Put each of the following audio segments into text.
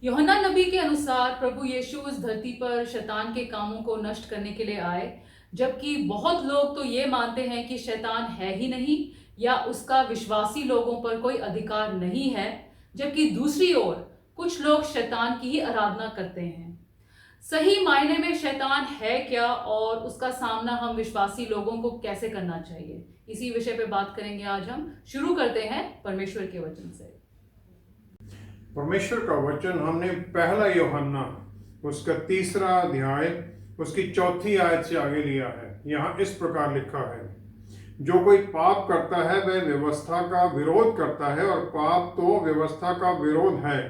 यूहन्ना नबी के अनुसार प्रभु यीशु इस धरती पर शैतान के कामों को नष्ट करने के लिए आए, जबकि बहुत लोग तो ये मानते हैं कि शैतान है ही नहीं या उसका विश्वासी लोगों पर कोई अधिकार नहीं है, जबकि दूसरी ओर कुछ लोग शैतान की ही आराधना करते हैं। सही मायने में शैतान है क्या और उसका सामना हम विश्वासी लोगों को कैसे करना चाहिए, इसी विषय पे बात करेंगे आज हम। शुरू करते हैं परमेश्वर के वचन से। परमेश्वर का वचन हमने पहला यूहन्ना उसका 3 अध्याय उसकी 4 आयत से आगे लिया है। यहाँ इस प्रकार लिखा है, जो कोई पाप करता है वह व्यवस्था का विरोध करता है और पाप तो व्यवस्था का विरोध है।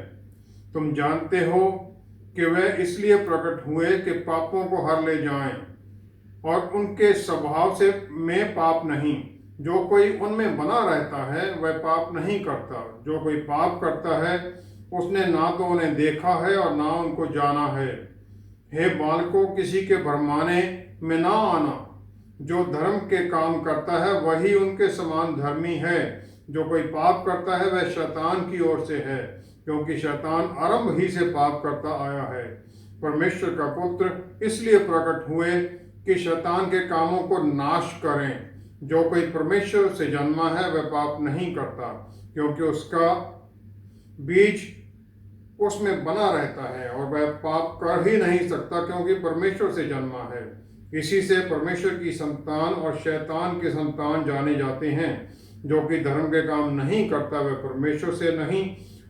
तुम जानते हो कि वह इसलिए प्रकट हुए कि पापों को हर ले जाएं, और उनके स्वभाव से में पाप नहीं। जो कोई उनमें बना रहता है वह पाप नहीं करता। जो कोई पाप करता है उसने ना तो उन्हें देखा है और ना उनको जाना है। हे बालकों, किसी के भरमाने में ना आना। जो धर्म के काम करता है वही उनके समान धर्मी है। जो कोई पाप करता है वह शैतान की ओर से है, क्योंकि शैतान आरंभ ही से पाप करता आया है। परमेश्वर का पुत्र इसलिए प्रकट हुए कि शैतान के कामों को नाश करें। जो कोई परमेश्वर से जन्मा है वह पाप नहीं करता, क्योंकि उसका बीज उसमें बना रहता है, और वह पाप कर ही नहीं सकता क्योंकि परमेश्वर से जन्मा है। इसी से परमेश्वर की संतान और शैतान के संतान जाने जाते हैं। जो कि धर्म के काम नहीं करता वह परमेश्वर से नहीं,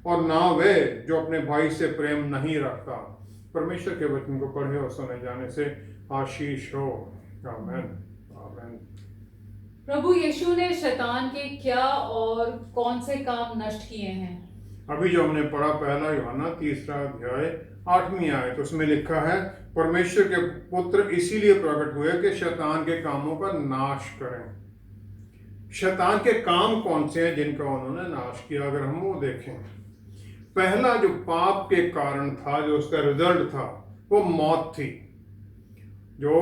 और ना वह जो अपने भाई से प्रेम नहीं रखता। परमेश्वर के वचन को पढ़े और सुने जाने से आशीष हो। आमीन आमीन। प्रभु यीशु ने शैतान के क्या और कौन से काम नष्ट किए हैं? अभी जो हमने पढ़ा पहला यूहन्ना 3 अध्याय 8वीं आयत, उसमें लिखा है, परमेश्वर के पुत्र इसीलिए प्रकट हुए कि शैतान के कामों का नाश करें। शैतान के काम कौन से हैं जिनका उन्होंने नाश किया? अगर हम वो देखें, पहला जो पाप के कारण था, जो उसका रिजल्ट था, वो मौत थी, जो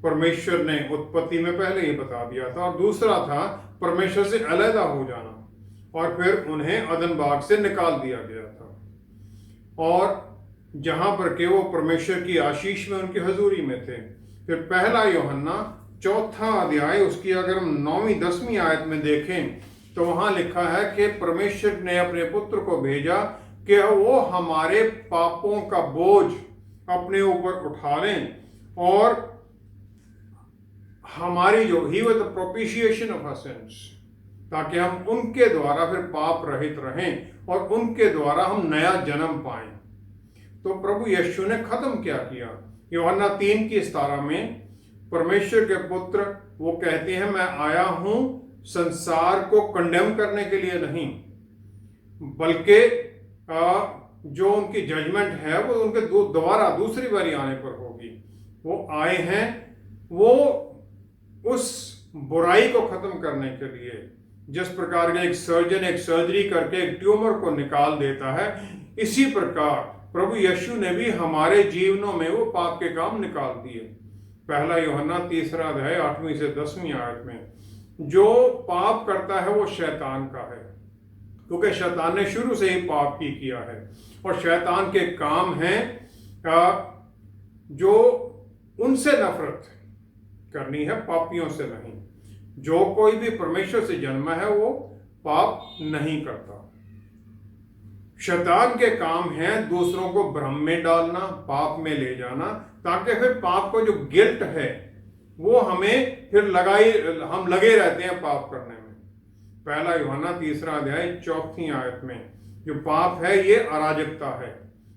परमेश्वर ने उत्पत्ति में पहले ही बता दिया था। और दूसरा था परमेश्वर से अलहदा हो जाना, और फिर उन्हें अदन बाग से निकाल दिया गया था, और जहां पर के वो परमेश्वर की आशीष में उनकी हजूरी में थे। फिर पहला यूहन्ना 4 अध्याय उसकी अगर हम 9वीं 10वीं आयत में देखें तो वहां लिखा है कि परमेश्वर ने अपने पुत्र को भेजा कि वो हमारे पापों का बोझ अपने ऊपर उठा लें, और हमारी जो he was the propitiation of our sins, ताकि हम उनके द्वारा फिर पाप रहित रहें और उनके द्वारा हम नया जन्म पाएं। तो प्रभु यीशु ने खत्म क्या किया? यूहन्ना 3:17 में परमेश्वर के पुत्र वो कहते हैं, मैं आया हूं संसार को कंडेम करने के लिए नहीं, बल्कि जो उनकी जजमेंट है वो उनके दोबारा दूसरी बारी आने पर होगी। वो आए हैं वो उस बुराई को खत्म करने के लिए। जिस प्रकार के एक सर्जन एक सर्जरी करके एक ट्यूमर को निकाल देता है, इसी प्रकार प्रभु यीशु ने भी हमारे जीवनों में वो पाप के काम निकाल दिए। पहला यूहन्ना 3 अध्याय 8वीं से 10वीं आयत में, जो पाप करता है वो शैतान का है, क्योंकि शैतान ने शुरू से ही पाप ही किया है। और शैतान के काम हैं जो उनसे नफरत करनी है, पापियों से नहीं। जो कोई भी परमेश्वर से जन्मा है वो पाप नहीं करता। शैतान के काम है दूसरों को भ्रम में डालना, पाप में ले जाना, ताकि फिर पाप को जो गिल्ट है वो हमें फिर हम लगे रहते हैं पाप करने में। पहला यूहन्ना 3 अध्याय 4वीं आयत में, जो पाप है ये अराजकता है,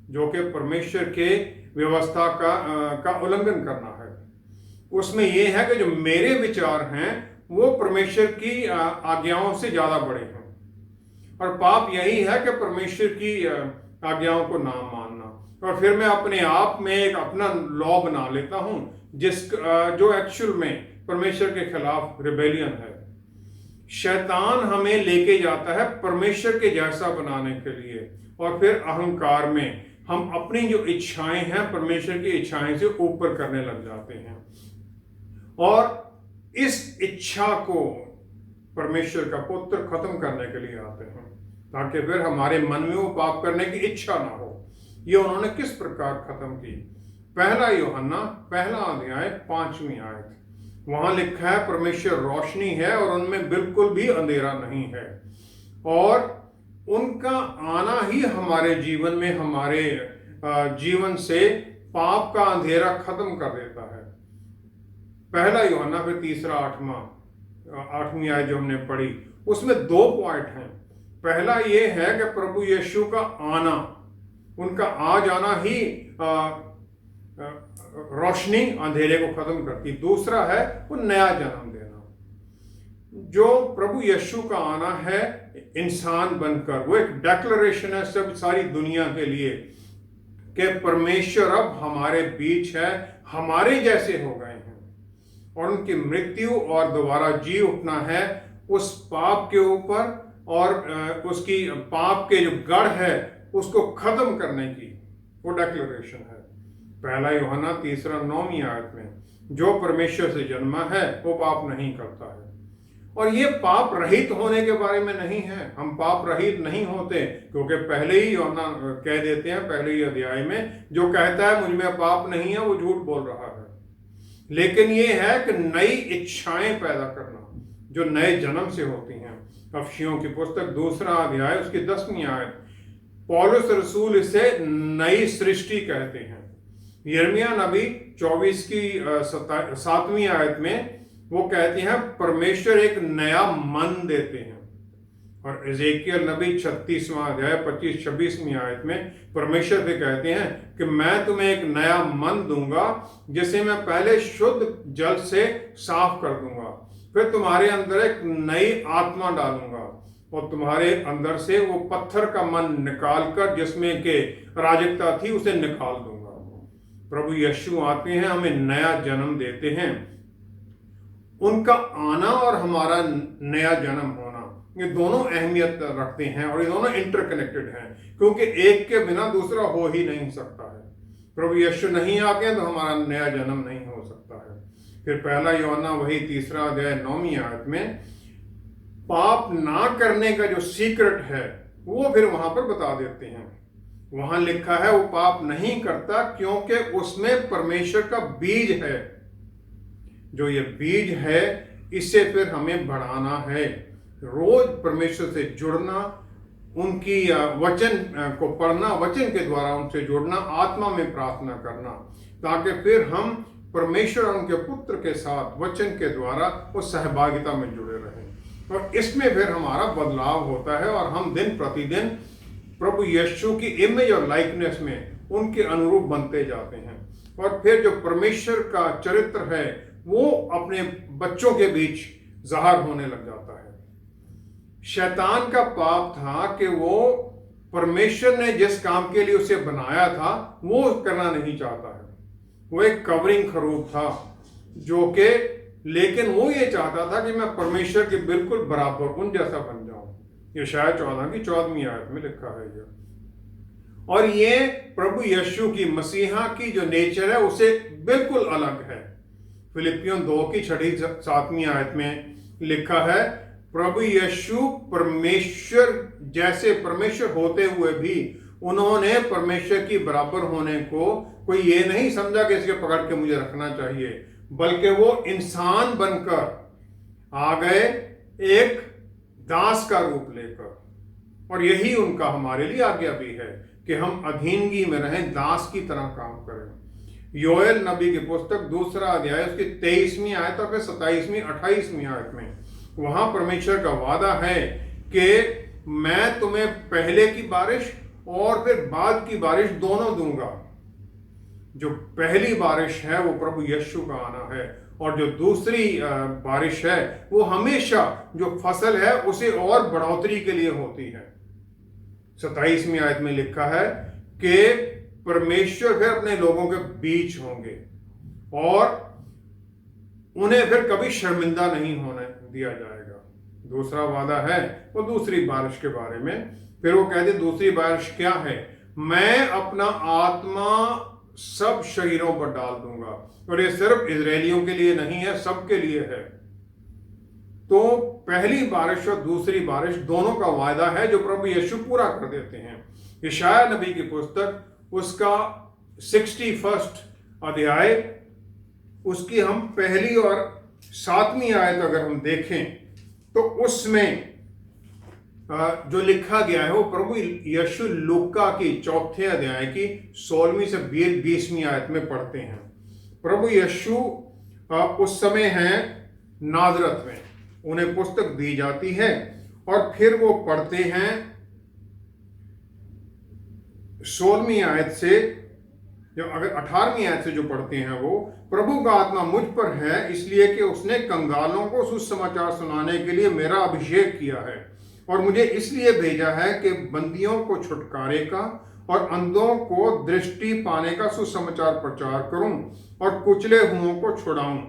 जो कि परमेश्वर के व्यवस्था का उल्लंघन करना है। उसमें यह है कि जो मेरे विचार हैं वो परमेश्वर की आज्ञाओं से ज्यादा बड़े हैं, और पाप यही है कि परमेश्वर की आज्ञाओं को ना मानना। और फिर मैं अपने आप में एक अपना लॉ बना लेता हूं जो एक्चुअल में परमेश्वर के खिलाफ रिबेलियन है। शैतान हमें लेके जाता है परमेश्वर के जैसा बनाने के लिए, और फिर अहंकार में हम अपनी जो इच्छाएं हैं परमेश्वर की इच्छाएं से ऊपर करने लग जाते हैं, और इस इच्छा को परमेश्वर का पुत्र खत्म करने के लिए आते हैं, ताकि फिर हमारे मन में वो पाप करने की इच्छा ना हो। ये उन्होंने किस प्रकार खत्म की। पहला यूहन्ना पहला अध्याय 5वीं आयत, वहां लिखा है परमेश्वर रोशनी है और उनमें बिल्कुल भी अंधेरा नहीं है, और उनका आना ही हमारे जीवन में, हमारे जीवन से पाप का अंधेरा खत्म कर देता है। पहला यूहन्ना फिर तीसरा 8वीं आयत जो हमने पढ़ी, उसमें 2 पॉइंट हैं। पहला ये है कि प्रभु यीशु का आना, उनका आ जाना ही रोशनी अंधेरे को खत्म करती। दूसरा है वो नया जन्म देना। जो प्रभु यीशु का आना है इंसान बनकर, वो एक डेक्लरेशन है सब सारी दुनिया के लिए कि परमेश्वर अब हमारे बीच है, हमारे जैसे हो गए हैं, और उनकी मृत्यु और दोबारा जी उठना है उस पाप के ऊपर, और उसकी पाप के जो गढ़ है उसको खत्म करने की वो डेक्लरेशन है। पहला यूहन्ना 9वीं आयत में, जो परमेश्वर से जन्मा है वो पाप नहीं करता है। और ये पाप रहित होने के बारे में नहीं है, हम पाप रहित नहीं होते, क्योंकि पहले ही यूहन्ना कह देते हैं पहले ही अध्याय में, जो कहता है मुझ में पाप नहीं है वो झूठ बोल रहा है। लेकिन ये है कि नई इच्छाएं पैदा करना जो नए जन्म से होती हैं। अफसियों की पुस्तक 2 अध्याय उसकी 10वीं आयत, पौलुस रसूल इसे नई सृष्टि कहते हैं। यिर्मयाह नबी 24 की 7वीं आयत में वो कहते हैं परमेश्वर एक नया मन देते हैं। और एजेकियल नबी 36वां अध्याय 25-26वीं आयत में परमेश्वर से कहते हैं कि मैं तुम्हें एक नया मन दूंगा जिसे मैं पहले शुद्ध जल से साफ कर दूंगा, फिर तुम्हारे अंदर एक नई आत्मा डालूंगा और तुम्हारे अंदर से वो पत्थर का मन निकाल कर जिसमें के अराजकता थी उसे निकाल दूंगा। प्रभु यीशु आते हैं, हमें नया जन्म देते हैं। उनका आना और हमारा नया जन्म होना, ये दोनों अहमियत रखते हैं और ये दोनों इंटरकनेक्टेड हैं, क्योंकि एक के बिना दूसरा हो ही नहीं सकता है। प्रभु यीशु नहीं आते हैं तो हमारा नया जन्म नहीं हो सकता है। फिर पहला यूहन्ना वही 3 अध्याय 9वीं आयत में पाप ना करने का जो सीक्रेट है वो फिर वहां पर बता देते हैं। वहां लिखा है वो पाप नहीं करता क्योंकि उसमें परमेश्वर का बीज है। जो ये बीज है इससे फिर हमें बढ़ाना है, रोज परमेश्वर से जुड़ना, उनकी वचन को पढ़ना, वचन के द्वारा उनसे जुड़ना, आत्मा में प्रार्थना करना, ताकि फिर हम परमेश्वर और उनके पुत्र के साथ वचन के द्वारा उस सहभागिता में जुड़े रहें। और इसमें फिर हमारा बदलाव होता है और हम दिन प्रतिदिन प्रभु यीशु की इमेज और लाइकनेस में उनके अनुरूप बनते जाते हैं। और फिर जो परमेश्वर का चरित्र है वो अपने बच्चों के बीच जाहिर होने लग जाता है। शैतान का पाप था कि वो परमेश्वर ने जिस काम के लिए उसे बनाया था वो करना नहीं चाहता है। वो एक कवरिंग खरूफ था जो कि, लेकिन वो ये चाहता था कि मैं परमेश्वर के बिल्कुल बराबर उन जैसा बन जाऊं। यशायाह 14 की 14वीं आयत में लिखा है ये। और ये प्रभु यीशु की मसीहा की जो नेचर है उसे बिल्कुल अलग है। फिलिपियों 2 की 6-7वीं आयत में लिखा है प्रभु यीशु परमेश्वर जैसे परमेश्वर होते हुए भी उन्होंने परमेश्वर की बराबर होने को कोई ये नहीं समझा कि इसके पकड़ के मुझे रखना चाहिए, बल्कि वो इंसान बनकर आ गए एक दास का रूप लेकर। और यही उनका हमारे लिए आज्ञा भी है कि हम अधीनगी में रहें, दास की तरह काम करें। योएल नबी की पुस्तक 2 अध्याय उसकी 23वीं आयत और फिर 27वीं 28वीं आयत में वहां परमेश्वर का वादा है कि मैं तुम्हें पहले की बारिश और फिर बाद की बारिश दोनों दूंगा। जो पहली बारिश है वो प्रभु यीशु का आना है, और जो दूसरी बारिश है वो हमेशा जो फसल है उसे और बढ़ोतरी के लिए होती है। 27वीं आयत में लिखा है कि परमेश्वर फिर अपने लोगों के बीच होंगे और उन्हें फिर कभी शर्मिंदा नहीं होने दिया जाएगा। दूसरा वादा है वो दूसरी बारिश के बारे में। फिर वो कहते दूसरी बारिश क्या है, मैं अपना आत्मा सब शरीरों पर डाल दूंगा। और ये सिर्फ इजरायलियों के लिए नहीं है, सबके लिए है। तो पहली बारिश और दूसरी बारिश दोनों का वायदा है जो प्रभु यीशु पूरा कर देते हैं। यशायाह नबी की पुस्तक उसका 61 अध्याय, उसकी हम पहली और 7वीं आयत अगर हम देखें तो उसमें जो लिखा गया है वो प्रभु यीशु लूका की 4थे अध्याय की 16वीं से 20वीं आयत में पढ़ते हैं। प्रभु यीशु उस समय हैं नाजरत में, उन्हें पुस्तक दी जाती है और फिर वो पढ़ते हैं 16वीं आयत से, जो अगर 18वीं आयत से जो पढ़ते हैं वो, प्रभु का आत्मा मुझ पर है इसलिए कि उसने कंगालों को सुसमाचार सुनाने के लिए मेरा अभिषेक किया है और मुझे इसलिए भेजा है कि बंदियों को छुटकारे का और अंधों को दृष्टि पाने का सुसमाचार प्रचार करूं और कुचले हुओं को छुड़ाऊं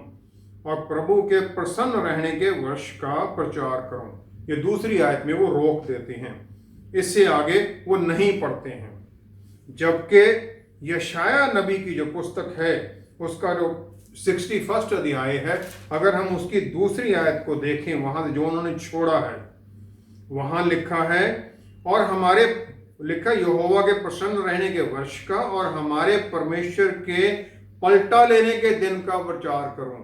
और प्रभु के प्रसन्न रहने के वर्ष का प्रचार करूं। ये दूसरी आयत में वो रोक देते हैं, इससे आगे वो नहीं पढ़ते हैं। जबकि यशाया नबी की जो पुस्तक है उसका जो 61 अध्याय है, अगर हम उसकी दूसरी आयत को देखें, वहां जो उन्होंने छोड़ा है वहां लिखा है, और हमारे लिखा यहोवा के प्रसन्न रहने के वर्ष का और हमारे परमेश्वर के पलटा लेने के दिन का प्रचार करूं,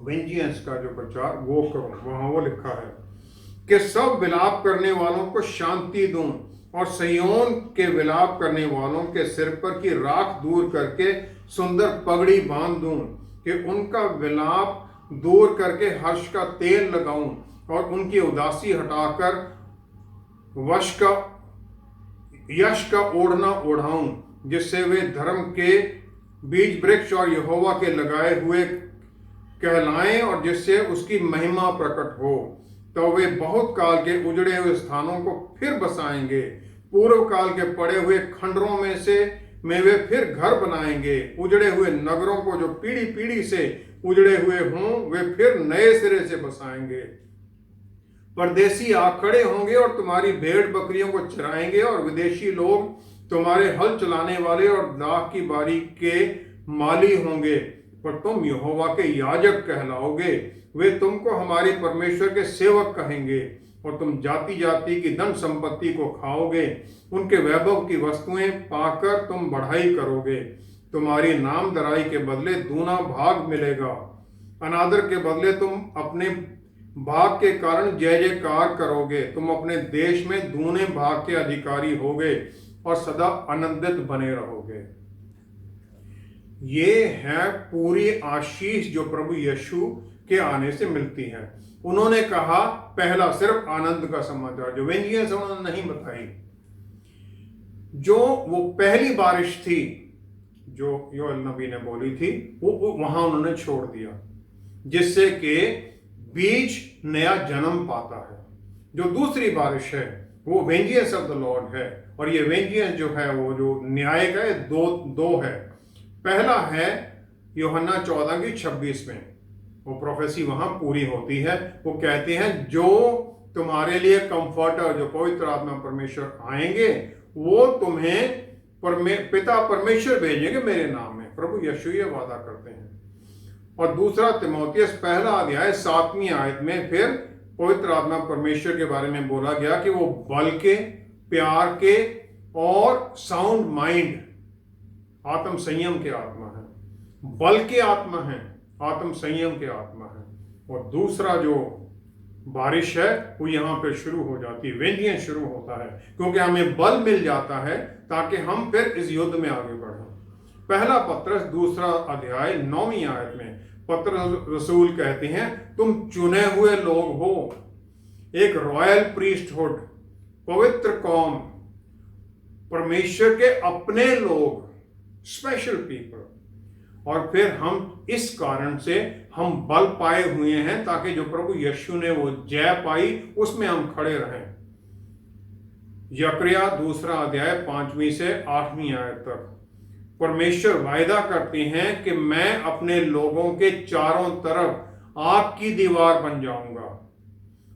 वेंजियंस का जो प्रचार वो करूं। वहां वो लिखा है कि सब विलाप करने वालों को शांति दूं और सिय्योन के विलाप करने वालों के सिर पर की राख दूर करके सुंदर पगड़ी बांध दूं, कि उनका विलाप दूर करके हर्ष का तेल लगाऊं और उनकी उदासी हटाकर यश का ओढ़ना ओढ़ाऊं, जिससे वे धर्म के बीज वृक्ष और यहोवा के लगाए हुए कहलाएं और जिससे उसकी महिमा प्रकट हो। तो वे बहुत काल के उजड़े हुए स्थानों को फिर बसाएंगे, पूर्व काल के पड़े हुए खंडरों में वे फिर घर बनाएंगे। उजड़े हुए नगरों को जो पीढ़ी पीढ़ी से उजड़े हुए हों वे फिर नए सिरे से बसाएंगे। परदेसी आ खड़े होंगे और तुम्हारी भेड़ बकरियों को चराएंगे और विदेशी लोग तुम्हारे हल चलाने वाले और दाख की बारी के माली होंगे, पर तुम यहोवा के याजक कहलाओगे। वे तुमको हमारे परमेश्वर के सेवक कहेंगे और तुम जाति जाति की धन संपत्ति को खाओगे। उनके वैभव की वस्तुएं पाकर तुम बढ़ाई करोगे। तुम्हारी नामधराई के बदले दूना भाग मिलेगा। अनादर के बदले तुम अपने भाग के कारण जय जयकार करोगे। तुम अपने देश में दूने भाग के अधिकारी होगे और सदा आनंदित बने रहोगे। ये है पूरी आशीष जो प्रभु यीशु के आने से मिलती है। उन्होंने कहा पहला सिर्फ आनंद का समाचार, जो वेंजियंस उन्होंने नहीं बताई। जो वो पहली बारिश थी जो योएल नबी ने बोली थी वो वहां उन्होंने छोड़ दिया, जिससे कि बीज नया जन्म पाता है। जो दूसरी बारिश है वो वेंजियंस ऑफ द लॉर्ड है, और ये वेंजियंस जो है वो जो न्याय का है दो है। पहला है यूहन्ना 14:26 में, वो प्रोफेसी वहां पूरी होती है। वो कहते हैं जो तुम्हारे लिए कंफर्टर, जो पवित्र आत्मा परमेश्वर आएंगे, वो तुम्हें पिता परमेश्वर भेजेंगे मेरे नाम में। प्रभु यीशु ये वादा करते हैं। और दूसरा तिमोथियस पहला अध्याय 7वीं आयत में फिर पवित्र आत्मा परमेश्वर के बारे में बोला गया कि वो बल के, प्यार के और साउंड माइंड, आत्म संयम के आत्मा है। बल के आत्मा है, आत्म संयम के आत्मा है। और दूसरा जो बारिश है वो यहां पे शुरू हो जाती है, वेंजियंस शुरू होता है, क्योंकि हमें बल मिल जाता है ताकि हम फिर इस युद्ध में आगे बढ़ें। पहला पत्रस 2 अध्याय 9वीं आयत में पत्रस रसूल कहते हैं तुम चुने हुए लोग हो, एक रॉयल प्रीस्टहुड, पवित्र कौम, परमेश्वर के अपने लोग, स्पेशल पीपल। और फिर हम इस कारण से हम बल पाए हुए हैं ताकि जो प्रभु यीशु ने वो जय पाई उसमें हम खड़े रहें। यकरिया 2 अध्याय 5वीं से 8वीं आयत तक परमेश्वर वायदा करते हैं कि मैं अपने लोगों के चारों तरफ आग की दीवार बन जाऊंगा,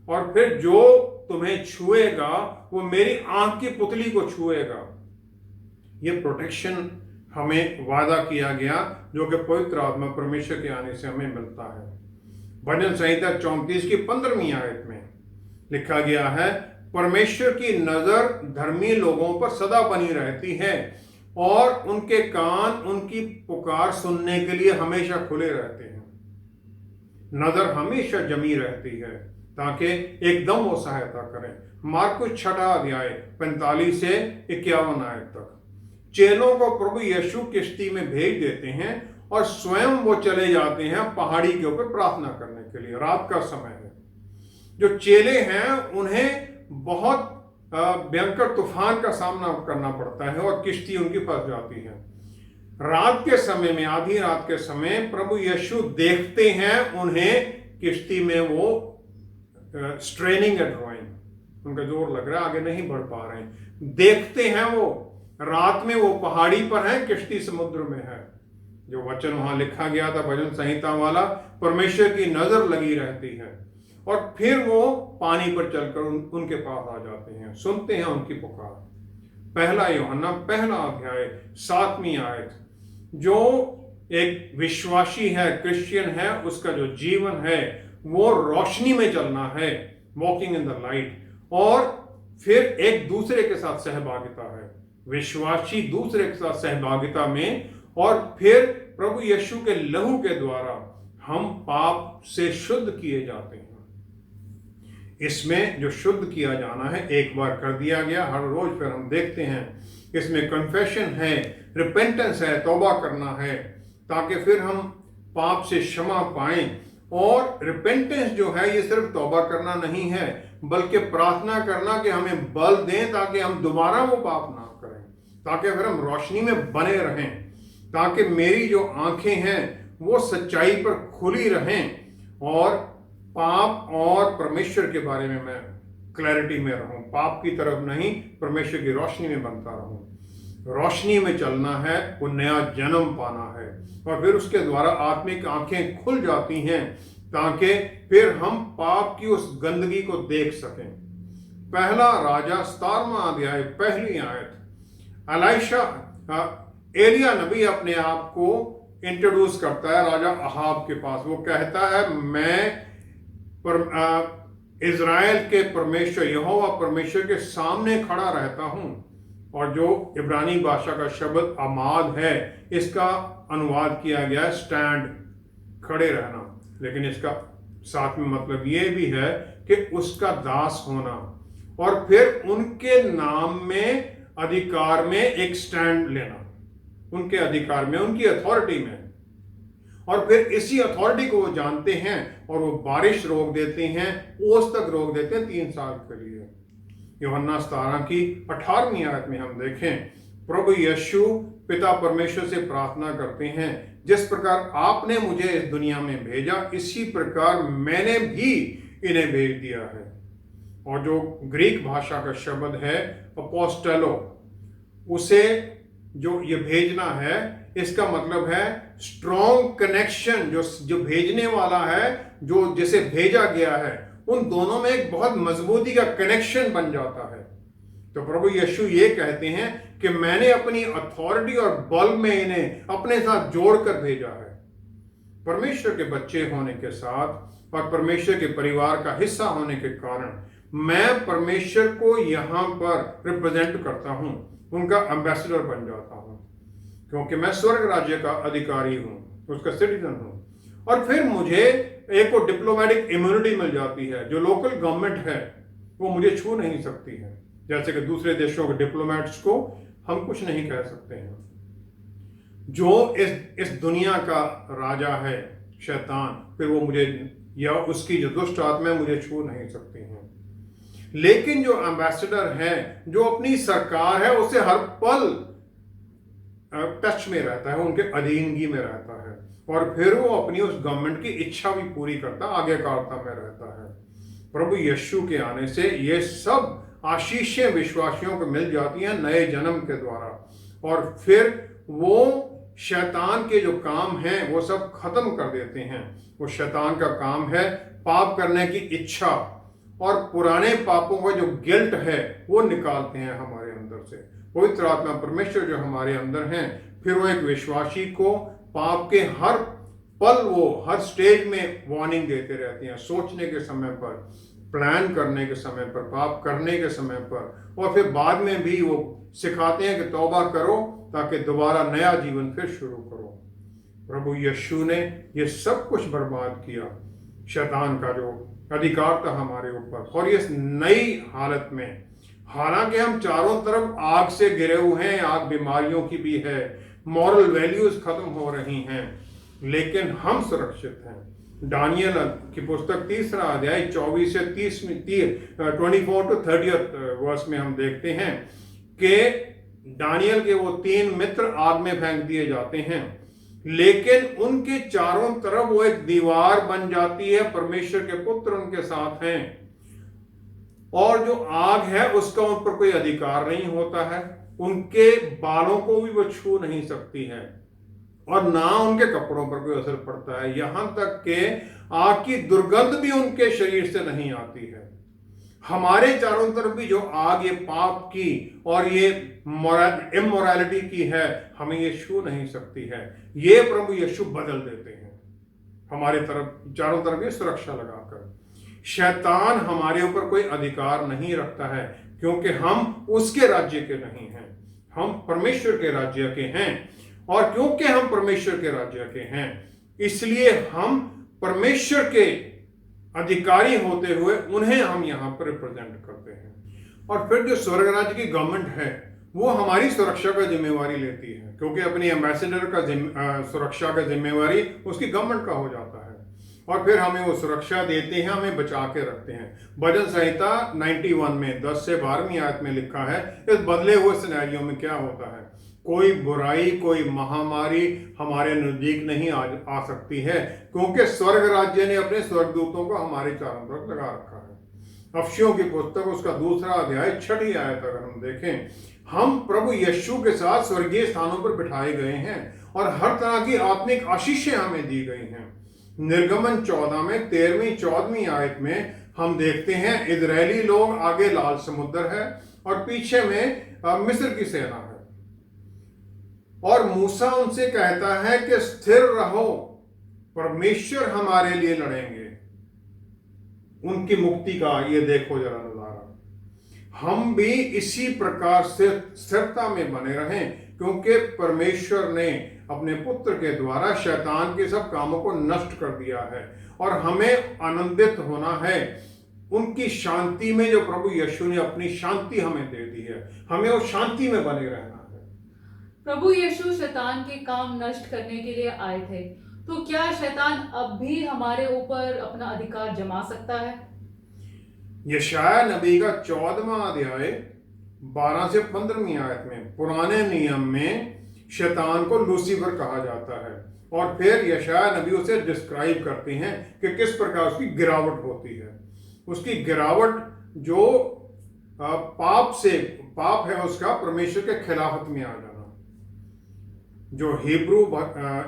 और फिर जो तुम्हें छुएगा वो मेरी आंख की पुतली को छुएगा। ये प्रोटेक्शन हमें वादा किया गया जो कि पवित्र आत्मा परमेश्वर के आने से हमें मिलता है। भजन संहिता 34 की 15वीं आयत में लिखा गया है परमेश्वर की नजर धर्मी लोगों पर सदा बनी रहती है, और उनके कान उनकी पुकार सुनने के लिए हमेशा खुले रहते हैं। नजर हमेशा जमी रहती है ताकि एकदम वो सहायता करें। मार्कुस 6 अध्याय 45 से 51 आयत तक। चेलों को प्रभु यीशु किश्ती में भेज देते हैं और स्वयं वो चले जाते हैं पहाड़ी के ऊपर प्रार्थना करने के लिए। रात का समय है। जो चेले हैं उन्हें बहुत भयंकर तूफान का सामना करना पड़ता है और किश्ती उनकी फंस जाती है। रात के समय में, आधी रात के समय प्रभु यीशु देखते हैं उन्हें किश्ती में, वो स्ट्रेनिंग एंड ड्रॉइंग, उनका जोर लग रहा है, आगे नहीं बढ़ पा रहे हैं। देखते हैं वो रात में, वो पहाड़ी पर है, किश्ती समुद्र में है। जो वचन वहां लिखा गया था भजन संहिता वाला, परमेश्वर की नजर लगी रहती है और फिर वो पानी पर चलकर उनके पास आ जाते हैं, सुनते हैं उनकी पुकार। 1 यूहन्ना 1 अध्याय 7वीं आयत। जो एक विश्वासी है, क्रिश्चियन है, उसका जो जीवन है वो रोशनी में चलना है, वॉकिंग इन द लाइट, और फिर एक दूसरे के साथ सहभागिता है, विश्वासी दूसरे के साथ सहभागिता में, और फिर प्रभु यीशु के लहू के द्वारा हम पाप से शुद्ध किए जाते हैं। इसमें जो शुद्ध किया जाना है एक बार कर दिया गया, हर रोज फिर हम देखते हैं इसमें कन्फेशन है, रिपेंटेंस है, तौबा करना है, ताकि फिर हम पाप से क्षमा पाएं। और रिपेंटेंस जो है ये सिर्फ तौबा करना नहीं है, बल्कि प्रार्थना करना कि हमें बल दें ताकि हम दोबारा वो पाप ना करें, ताकि फिर हम रोशनी में बने रहें, ताकि मेरी जो आंखें हैं वो सच्चाई पर खुली रहें और पाप और परमेश्वर के बारे में मैं क्लैरिटी में रहूं, पाप की तरफ नहीं, परमेश्वर की रोशनी में बनता रहूं। रोशनी में चलना है, वो नया जन्म पाना है, और फिर उसके द्वारा आत्मिक आंखें खुल जाती हैं ताकि फिर हम पाप की उस गंदगी को देख सकें। 1 राजा 17वां अध्याय 1 आयत। एलिया नबी अपने आप को इंट्रोड्यूस करता है राजा अहाब के पास। वो कहता है, मैं इज़राइल के परमेश्वर यहोवा परमेश्वर के सामने खड़ा रहता हूं। और जो इब्रानी भाषा का शब्द अमाद है, इसका अनुवाद किया गया स्टैंड, खड़े रहना, लेकिन इसका साथ में मतलब ये भी है कि उसका दास होना, और फिर उनके नाम में, अधिकार में एक स्टैंड लेना, उनके अधिकार में, उनकी अथॉरिटी में। और फिर इसी अथॉरिटी को वो जानते हैं और वो बारिश रोक देते हैं, ओस तक रोक देते हैं 3 साल के लिए। यूहन्ना 17 की 18वीं आयत में हम देखें, प्रभु यीशु पिता परमेश्वर से प्रार्थना करते हैं, जिस प्रकार आपने मुझे इस दुनिया में भेजा, इसी प्रकार मैंने भी इन्हें भेज दिया है। और जो ग्रीक भाषा का शब्द है अपोस्टलो, उसे जो ये भेजना है, इसका मतलब है स्ट्रॉन्ग कनेक्शन। जो भेजने वाला है, जो जिसे भेजा गया है, उन दोनों में एक बहुत मजबूती का कनेक्शन बन जाता है। तो प्रभु यीशु ये कहते हैं कि मैंने अपनी अथॉरिटी और बल में इन्हें अपने साथ जोड़कर भेजा है। परमेश्वर के बच्चे होने के साथ और परमेश्वर के परिवार का हिस्सा होने के कारण मैं परमेश्वर को यहाँ पर रिप्रेजेंट करता हूँ, उनका एम्बेसडर बन जाता हूँ, क्योंकि मैं स्वर्ग राज्य का अधिकारी हूँ, उसका सिटीजन हूँ। और फिर मुझे एक को डिप्लोमेटिक इम्यूनिटी मिल जाती है, जो लोकल गवर्नमेंट है वो मुझे छू नहीं सकती है, जैसे कि दूसरे देशों के डिप्लोमेट्स को हम कुछ नहीं कह सकते हैं। जो इस दुनिया का राजा है शैतान, फिर वो मुझे या उसकी जो दुष्ट आत्मा मुझे छू नहीं सकती हैं। लेकिन जो एम्बेसडर है, जो अपनी सरकार है, उसे हर पल टच में रहता है, उनके अधीनगी में रहता है, और फिर वो अपनी उस गवर्नमेंट की इच्छा भी पूरी करता, आज्ञाकारिता में रहता है। प्रभु यीशु के आने से ये सब आशीषें विश्वासियों को मिल जाती हैं नए जन्म के द्वारा, और फिर वो शैतान के जो काम हैं वो सब खत्म कर देते हैं। वो शैतान का काम है पाप करने की इच्छा, और पुराने पापों का जो गिल्ट है वो निकालते हैं हमारे अंदर से। पवित्र आत्मा परमेश्वर जो हमारे अंदर हैं, फिर वो एक विश्वासी को पाप के हर पल, वो हर स्टेज में वार्निंग देते रहते हैं, सोचने के समय पर, प्लान करने के समय पर, पाप करने के समय पर, और फिर बाद में भी वो सिखाते हैं कि तौबा करो ताकि दोबारा नया जीवन फिर शुरू करो। प्रभु यीशु ने ये सब कुछ बर्बाद किया, शैतान का जो अधिकार था हमारे ऊपर, और इस नई हालत में, हालांकि हम चारों तरफ आग से घिरे हुए हैं, आग बीमारियों की भी है, मॉरल वैल्यूज खत्म हो रही हैं, लेकिन हम सुरक्षित हैं। दानियल की पुस्तक 3 अध्याय 24 से 24 to 30 वर्ष में हम देखते हैं कि दानियल के वो 3 मित्र आग में फेंक दिए जाते हैं, लेकिन उनके चारों तरफ वो एक दीवार बन जाती है, परमेश्वर के पुत्र उनके साथ हैं, और जो आग है उसका उन पर कोई अधिकार नहीं होता है, उनके बालों को भी वो छू नहीं सकती है, और ना उनके कपड़ों पर कोई असर पड़ता है, यहां तक कि आग की दुर्गंध भी उनके शरीर से नहीं आती है। हमारे चारों तरफ भी जो आग ये पाप की और ये इमोरलिटी की है, हमें ये छू नहीं सकती है। ये प्रभु यीशु बदल देते हैं हमारे तरफ, चारों तरफ ये सुरक्षा लगाकर। शैतान हमारे ऊपर कोई अधिकार नहीं रखता है, क्योंकि हम उसके राज्य के नहीं हैं, हम परमेश्वर के राज्य के हैं, और क्योंकि हम परमेश्वर के राज्य के हैं, इसलिए हम परमेश्वर के अधिकारी होते हुए उन्हें हम यहाँ पर रिप्रेजेंट करते हैं। और फिर जो स्वर्ग राज्य की गवर्नमेंट है वो हमारी सुरक्षा का जिम्मेवारी लेती है, क्योंकि अपनी एम्बेसडर का सुरक्षा का जिम्मेवारी उसकी गवर्नमेंट का हो जाता है, और फिर हमें वो सुरक्षा देते हैं, हमें बचा के रखते हैं। भजन संहिता 91 में 10 से 12वीं आयत में लिखा है, इस बदले हुए सिनेरियो में क्या होता है, कोई बुराई, कोई महामारी हमारे नजदीक नहीं आ सकती है, क्योंकि स्वर्ग राज्य ने अपने स्वर्गदूतों को हमारे चारों तरफ लगा रखा है। अफसियों की पुस्तक उसका 2 अध्याय 6 आयत अगर हम देखें, हम प्रभु यीशु के साथ स्वर्गीय स्थानों पर बिठाए गए हैं, और हर तरह की आत्मिक आशीषें हमें दी गई हैं। निर्गमन 14 में 13वीं 14वीं आयत में हम देखते हैं, इजरायली लोग आगे लाल समुद्र है और पीछे में मिस्र की सेना है, और मूसा उनसे कहता है कि स्थिर रहो, परमेश्वर हमारे लिए लड़ेंगे। उनकी मुक्ति का ये देखो जरा नजारा। हम भी इसी प्रकार से स्थिरता में बने रहें, क्योंकि परमेश्वर ने अपने पुत्र के द्वारा शैतान के सब कामों को नष्ट कर दिया है, और हमें आनंदित होना है उनकी शांति में, जो प्रभु यीशु ने अपनी शांति हमें दे दी है। हमें उस शांति में बने रहना है। प्रभु यीशु शैतान के काम नष्ट करने के लिए आए थे, तो क्या शैतान अब भी हमारे ऊपर अपना अधिकार जमा सकता है? यशाया नबी का 14वां अध्याय 12 से 15वीं आयत में पुराने नियम में शैतान को लूसीफर कहा जाता है, और फिर यशाया नबी उसे डिस्क्राइब करते हैं कि किस प्रकार उसकी गिरावट होती है। उसकी गिरावट जो पाप है उसका परमेश्वर के खिलाफत में आ जाना, जो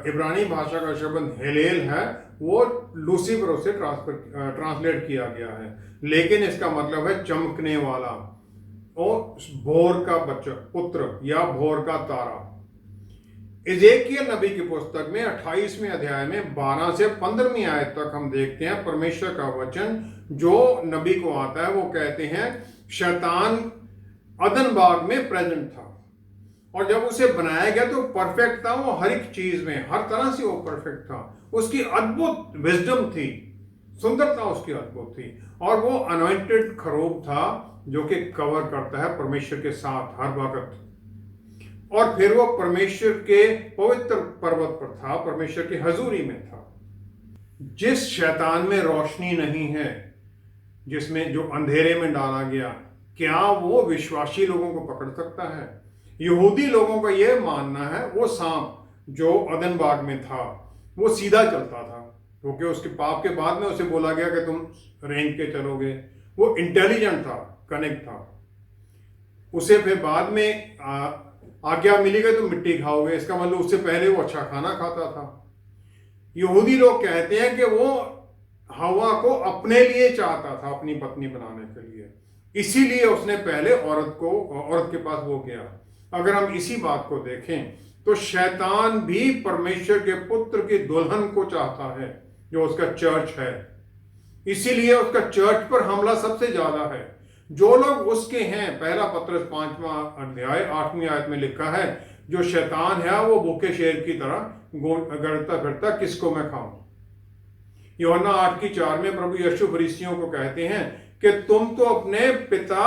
इब्रानी भाषा का शब्द हेलेल है वो लूसीफर से ट्रांसलेट किया गया है, लेकिन इसका मतलब है चमकने वाला और भोर का बच्चा, पुत्र या भोर का तारा। इज़ेकियल नबी की पुस्तक में 28वें अध्याय में 12 से 15वीं आयत तक हम देखते हैं परमेश्वर का वचन जो नबी को आता है। वो कहते हैं शैतान अदन बाग में प्रेजेंट था, और जब उसे बनाया गया तो परफेक्ट था, वो हर एक चीज में हर तरह से वो परफेक्ट था। उसकी अद्भुत विजडम थी, सुंदरता उसकी अद्भुत थी, और वो अनॉइंटेड खरोब था जो कि कवर करता है परमेश्वर के साथ हर वक्त। और फिर वो परमेश्वर के पवित्र पर्वत पर था, परमेश्वर की हजूरी में था। जिस शैतान में रोशनी नहीं है, जिसमें जो अंधेरे में डाला गया, क्या वो विश्वासी लोगों को पकड़ सकता है? यहूदी लोगों का यह मानना है वो सांप जो अदन बाग में था वो सीधा चलता था, क्योंकि उसके पाप के बाद में उसे बोला गया कि तुम रेंग के चलोगे। वो इंटेलिजेंट था, कनेक्ट था। उसे फिर बाद में आज्ञा मिली गई तुम मिट्टी खाओगे, इसका मतलब उससे पहले वो अच्छा खाना खाता था। यहूदी लोग कहते हैं कि वो हवा को अपने लिए चाहता था, अपनी पत्नी बनाने के लिए, इसीलिए उसने पहले औरत के पास वो गया। अगर हम इसी बात को देखें तो शैतान भी परमेश्वर के पुत्र की दुल्हन को चाहता है, जो उसका चर्च है। इसीलिए उसका चर्च पर हमला सबसे ज्यादा है। जो लोग उसके हैं, पहला पत्रस 5वां अध्याय 8वीं आयत में लिखा है, जो शैतान है वो भूखे शेर की तरह गड़ता फिरता, किसको मैं खाऊं। यूहन्ना 8:4 में प्रभु यीशु फरीसियों को कहते हैं कि तुम तो अपने पिता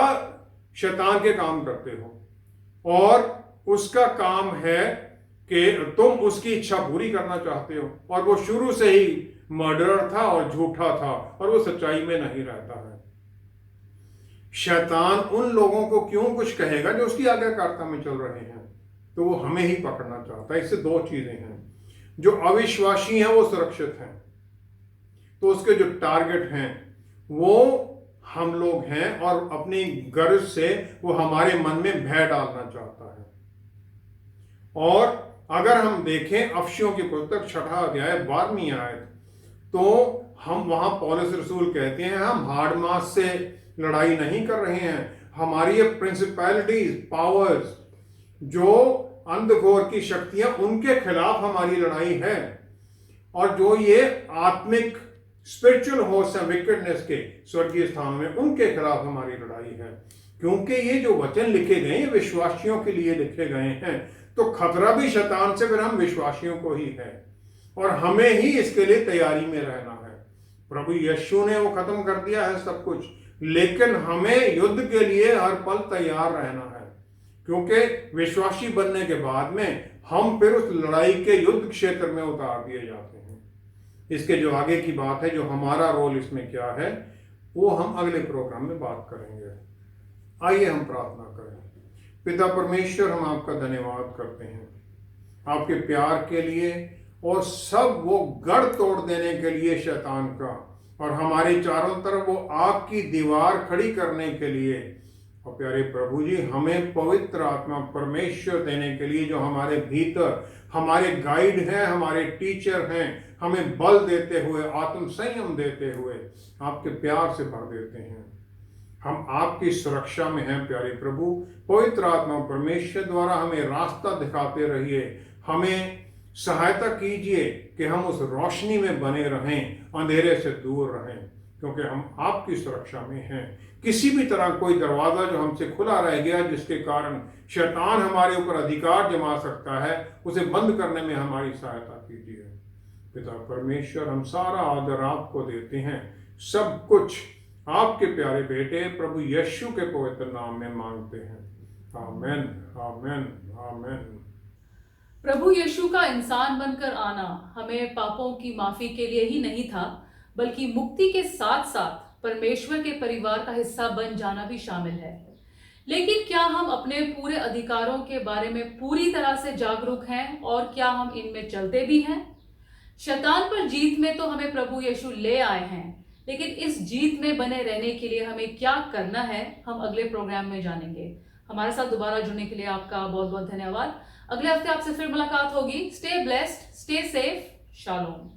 शैतान के काम करते हो और उसका काम है कि तुम उसकी इच्छा पूरी करना चाहते हो, और वो शुरू से ही मर्डरर था और झूठा था और वो सच्चाई में नहीं रहता है। शैतान उन लोगों को क्यों कुछ कहेगा जो उसकी आज्ञाकारिता में चल रहे हैं, तो वो हमें ही पकड़ना चाहता है। इससे दो चीजें हैं, जो अविश्वासी हैं वो सुरक्षित हैं, तो उसके जो टारगेट हैं वो हम लोग हैं, और अपनी गर्ज से वो हमारे मन में भय डालना चाहता है। और अगर हम देखें अफसियों की पुस्तक 6 अध्याय 12वीं आयत, तो हम वहां पौलुस रसूल कहते हैं हम हार्ड मास से लड़ाई नहीं कर रहे हैं, हमारी ये प्रिंसिपैलिटीज पावर्स, जो अंधघोर की शक्तियां, उनके खिलाफ हमारी लड़ाई है। और जो ये आत्मिक स्पिरिचुअल होस्ट है विकेडनेस के स्वर्गीय स्थान में, उनके खिलाफ हमारी लड़ाई है। क्योंकि ये जो वचन लिखे गए हैं विश्वासियों के लिए लिखे गए हैं, तो खतरा भी शैतान से फिर हम विश्वासियों को ही है, और हमें ही इसके लिए तैयारी में रहना है। प्रभु यीशु ने वो खत्म कर दिया है सब कुछ, लेकिन हमें युद्ध के लिए हर पल तैयार रहना है, क्योंकि विश्वासी बनने के बाद में हम फिर उस लड़ाई के युद्ध क्षेत्र में उतार दिए जाते हैं। इसके जो आगे की बात है, जो हमारा रोल इसमें क्या है, वो हम अगले प्रोग्राम में बात करेंगे। आइए हम प्रार्थना करें। पिता परमेश्वर, हम आपका धन्यवाद करते हैं आपके प्यार के लिए, और सब वो गढ़ तोड़ देने के लिए शैतान का, और हमारे चारों तरफ वो आग की दीवार खड़ी करने के लिए। और प्यारे प्रभु जी, हमें पवित्र आत्मा परमेश्वर देने के लिए, जो हमारे भीतर हमारे गाइड हैं, हमारे टीचर हैं, हमें बल देते हुए, आत्म संयम देते हुए आपके प्यार से भर देते हैं। हम आपकी सुरक्षा में हैं प्यारे प्रभु। पवित्र आत्मा परमेश्वर द्वारा हमें रास्ता दिखाते रहिए, हमें सहायता कीजिए कि हम उस रोशनी में बने रहें, अंधेरे से दूर रहें, क्योंकि हम आपकी सुरक्षा में हैं। किसी भी तरह कोई दरवाजा जो हमसे खुला रह गया, जिसके कारण शैतान हमारे ऊपर अधिकार जमा सकता है, उसे बंद करने में हमारी सहायता कीजिए। पिता परमेश्वर, हम सारा आदर आपको देते हैं, सब कुछ आपके प्यारे बेटे प्रभु यीशु के पवित्र नाम में मांगते हैं। आमेन, आमेन, आमेन। प्रभु यीशु का इंसान बनकर आना हमें पापों की माफी के लिए ही नहीं था, बल्कि मुक्ति के साथ साथ परमेश्वर के परिवार का हिस्सा बन जाना भी शामिल है। लेकिन क्या हम अपने पूरे अधिकारों के बारे में पूरी तरह से जागरूक हैं, और क्या हम इनमें चलते भी हैं? शैतान पर जीत में तो हमें प्रभु यीशु ले आए हैं, लेकिन इस जीत में बने रहने के लिए हमें क्या करना है, हम अगले प्रोग्राम में जानेंगे। हमारे साथ दोबारा जुड़ने के लिए आपका बहुत बहुत धन्यवाद। अगले हफ्ते आपसे फिर मुलाकात होगी। Stay blessed, stay safe, shalom.